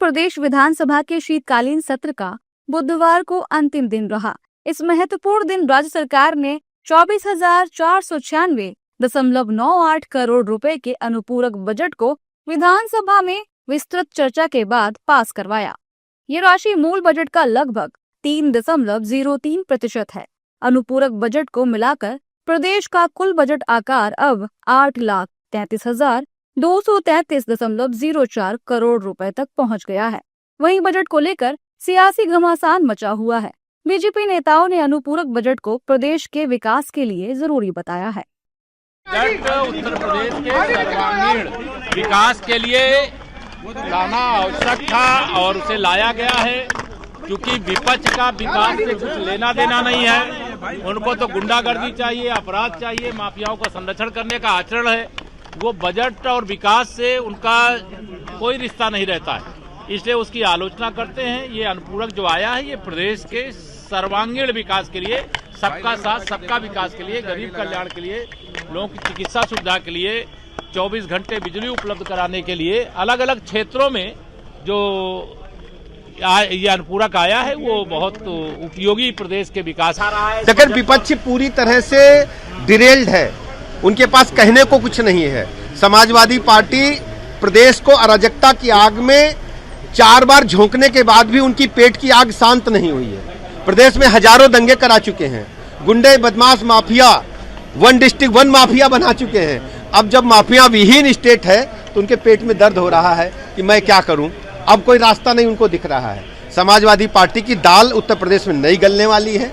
प्रदेश विधानसभा के शीतकालीन सत्र का बुधवार को अंतिम दिन रहा। इस महत्वपूर्ण दिन राज्य सरकार ने 24,496.98 करोड़ रुपए के अनुपूरक बजट को विधानसभा में विस्तृत चर्चा के बाद पास करवाया। ये राशि मूल बजट का लगभग 3.03% है। अनुपूरक बजट को मिलाकर प्रदेश का कुल बजट आकार अब 8,33,233.04 करोड़ रुपए तक पहुंच गया है। वहीं बजट को लेकर सियासी घमासान मचा हुआ है। बीजेपी नेताओं ने अनुपूरक बजट को प्रदेश के विकास के लिए जरूरी बताया है। बजट उत्तर प्रदेश के सर्वांगीण विकास के लिए लाना आवश्यक था और उसे लाया गया है, क्योंकि विपक्ष का विकास से कुछ लेना देना नहीं है। उनको तो गुंडागर्दी चाहिए, अपराध चाहिए, माफियाओं का संरक्षण करने का आचरण है। वो बजट और विकास से उनका कोई रिश्ता नहीं रहता है, इसलिए उसकी आलोचना करते हैं। ये अनुपूरक जो आया है, ये प्रदेश के सर्वांगीण विकास के लिए, सबका साथ सबका विकास के लिए, गरीब कल्याण के लिए, लोगों की चिकित्सा सुविधा के लिए, 24 घंटे बिजली उपलब्ध कराने के लिए, अलग अलग क्षेत्रों में जो ये अनुपूरक आया है वो बहुत उपयोगी प्रदेश के विकास। लेकिन विपक्ष पूरी तरह से डिरेल्ड है, उनके पास कहने को कुछ नहीं है। समाजवादी पार्टी प्रदेश को अराजकता की आग में 4 बार झोंकने के बाद भी उनकी पेट की आग शांत नहीं हुई है। प्रदेश में हजारों दंगे करा चुके हैं, गुंडे बदमाश माफिया 1 डिस्ट्रिक्ट 1 माफिया बना चुके हैं। अब जब माफिया विहीन स्टेट है तो उनके पेट में दर्द हो रहा है कि मैं क्या करूं। अब कोई रास्ता नहीं उनको दिख रहा है। समाजवादी पार्टी की दाल उत्तर प्रदेश में नहीं गलने वाली है।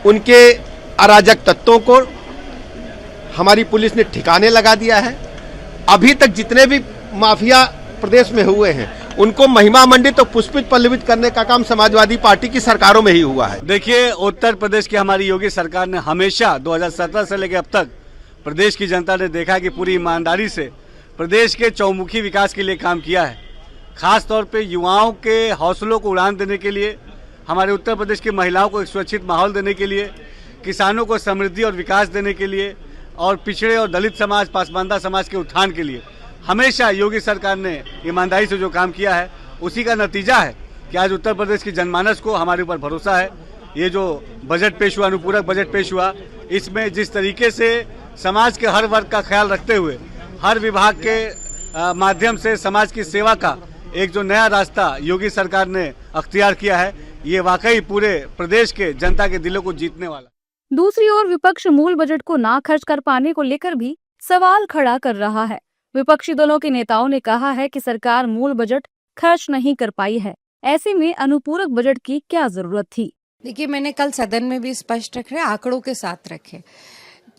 उनके अराजक तत्वों को हमारी पुलिस ने ठिकाने लगा दिया है। अभी तक जितने भी माफिया प्रदेश में हुए हैं उनको महिमा मंडित और पुष्पित पल्लवित करने का काम समाजवादी पार्टी की सरकारों में ही हुआ है। देखिए, उत्तर प्रदेश की हमारी योगी सरकार ने हमेशा 2017 से लेकर अब तक प्रदेश की जनता ने देखा कि पूरी ईमानदारी से प्रदेश के चौमुखी विकास के लिए काम किया है। खास तौर पे युवाओं के हौसलों को उड़ान देने के लिए, हमारे उत्तर प्रदेश की महिलाओं को एक सुरक्षित माहौल देने के लिए, किसानों को समृद्धि और विकास देने के लिए, और पिछड़े और दलित समाज, पासमानदा समाज के उत्थान के लिए हमेशा योगी सरकार ने ईमानदारी से जो काम किया है, उसी का नतीजा है कि आज उत्तर प्रदेश की जनमानस को हमारे ऊपर भरोसा है। ये जो बजट पेश हुआ, अनुपूरक बजट पेश हुआ, इसमें जिस तरीके से समाज के हर वर्ग का ख्याल रखते हुए हर विभाग के माध्यम से समाज की सेवा का एक जो नया रास्ता योगी सरकार ने अख्तियार किया है, ये वाकई पूरे प्रदेश के जनता के दिलों को जीतने वाला। दूसरी ओर विपक्ष मूल बजट को ना खर्च कर पाने को लेकर भी सवाल खड़ा कर रहा है। विपक्षी दलों के नेताओं ने कहा है कि सरकार मूल बजट खर्च नहीं कर पाई है, ऐसे में अनुपूरक बजट की क्या जरूरत थी। देखिए, मैंने कल सदन में भी स्पष्ट रखे, आंकड़ों के साथ रखे।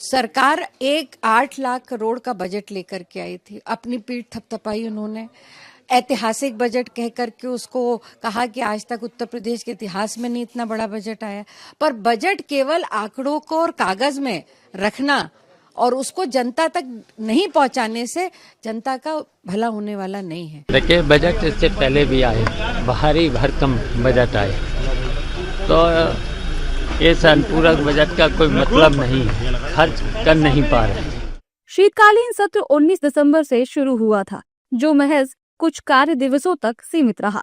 सरकार 8 लाख करोड़ का बजट लेकर के आई थी, अपनी पीठ थपथपाई उन्होंने। ऐतिहासिक बजट कह करके उसको कहा कि आज तक उत्तर प्रदेश के इतिहास में नहीं इतना बड़ा बजट आया। पर बजट केवल आंकड़ों को और कागज में रखना और उसको जनता तक नहीं पहुंचाने से जनता का भला होने वाला नहीं है। देखिए, बजट इससे पहले भी आए, भारी भरकम बजट आए, तो इस अनुपूरक बजट का कोई मतलब नहीं है, खर्च कर नहीं पा रहे। शीतकालीन सत्र 19 दिसंबर से शुरू हुआ था, जो महज कुछ कार्य दिवसों तक सीमित रहा।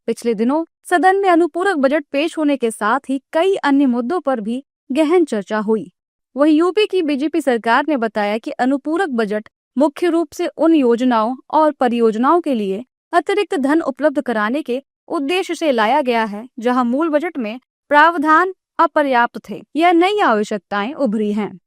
पिछले दिनों सदन में अनुपूरक बजट पेश होने के साथ ही कई अन्य मुद्दों पर भी गहन चर्चा हुई। वहीं यूपी की बीजेपी सरकार ने बताया कि अनुपूरक बजट मुख्य रूप से उन योजनाओं और परियोजनाओं के लिए अतिरिक्त धन उपलब्ध कराने के उद्देश्य से लाया गया है, जहां मूल बजट में प्रावधान अपर्याप्त थे या नई आवश्यकताएं उभरी हैं।